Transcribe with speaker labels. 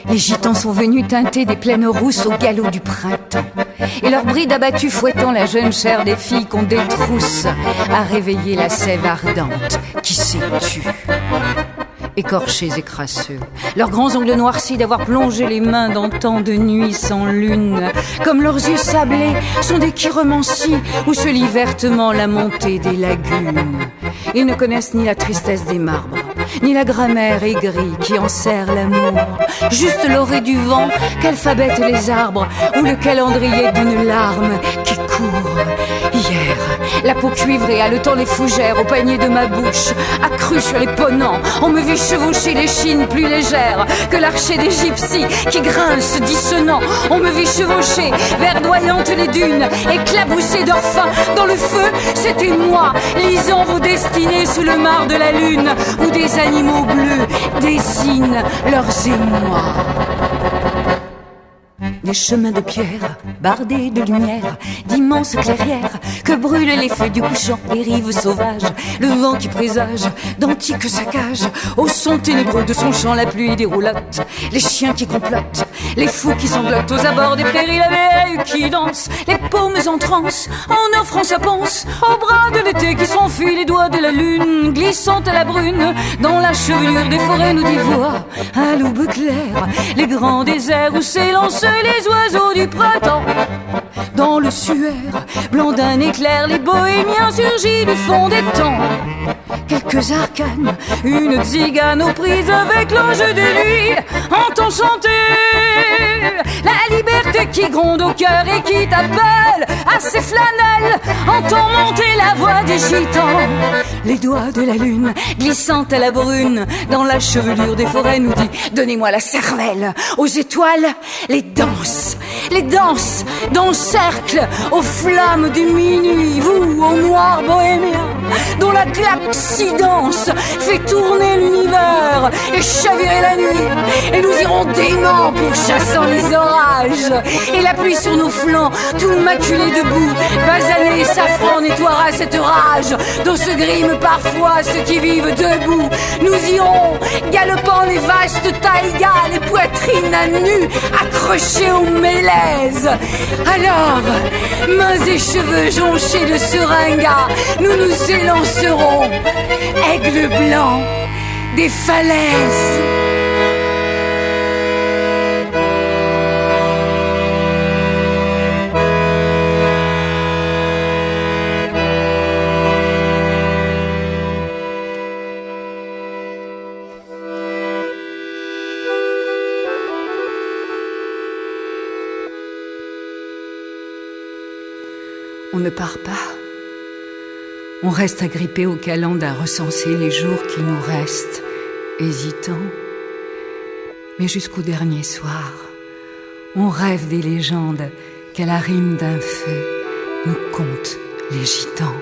Speaker 1: Les gitans sont venus teinter des plaines rousses au galop du printemps. Et leur bride abattue fouettant la jeune chair des filles qu'on détrousse a réveillé la sève ardente qui s'est tue. Écorchés et crasseux, leurs grands ongles noircis d'avoir plongé les mains dans tant de nuits sans lune, comme leurs yeux sablés sont des chiromancies où se lit vertement la montée des lagunes. Ils ne connaissent ni la tristesse des marbres, ni la grammaire aigrie qui enserre l'amour, juste l'orée du vent qu'alphabètent les arbres ou le calendrier d'une larme qui court. Hier, la peau cuivrée haletant les fougères au panier de ma bouche, accrue sur les ponants, on me vit chevaucher les chines plus légères que l'archer des gypsies qui grince dissonant. On me vit chevaucher, verdoyantes les dunes, éclaboussées d'orphins dans le feu. C'était moi, lisant vos destinées sous le mar de la lune, où des animaux bleus dessinent leurs émois. Des chemins de pierre, bardés de lumière, d'immenses clairières, que brûlent les feux du couchant, les rives sauvages, le vent qui présage d'antiques saccages, au son ténébreux de son chant la pluie déroulotte, les chiens qui complotent, les fous qui sanglotent aux abords des prairies, la vieille qui danse, les paumes en transe, en offrant sa panse, au bras de l'été qui s'enfuit, les doigts de la lune, glissant à la brune, dans la chevelure des forêts nous dévoient, à l'aube claire, les grands déserts où s'élancent les oiseaux du printemps. Dans le suaire blanc d'un éclair, les bohémiens surgis du fond des temps. Quelques arcanes, une tzigane aux prises avec l'enjeu de nuit, entend chanter la liberté qui gronde au cœur et qui t'appelle à ses flanelles, entend monter la voix des gitans. Les doigts de la lune glissant à la brune dans la chevelure des forêts nous dit: donnez-moi la cervelle aux étoiles, les danses dans le cercle aux flammes du minuit, vous au noir bohémien dont la claxidance fait tourner l'univers et chavirer la nuit, et nous irons dément pourchassant les orages, et la pluie sur nos flancs tout maculé de boue, basané et safran nettoiera cette rage dont se griment parfois ceux qui vivent debout. Nous irons galopant les vastes taïgas, les poitrines à nu accrochées aux mélèzes. Alors, mains et cheveux jonchés de seringas, nous nous élancerons, aigle blanc des falaises. On ne part pas. On reste agrippé au calende à recenser les jours qui nous restent, hésitants. Mais jusqu'au dernier soir, on rêve des légendes qu'à la rime d'un feu nous content les gitans.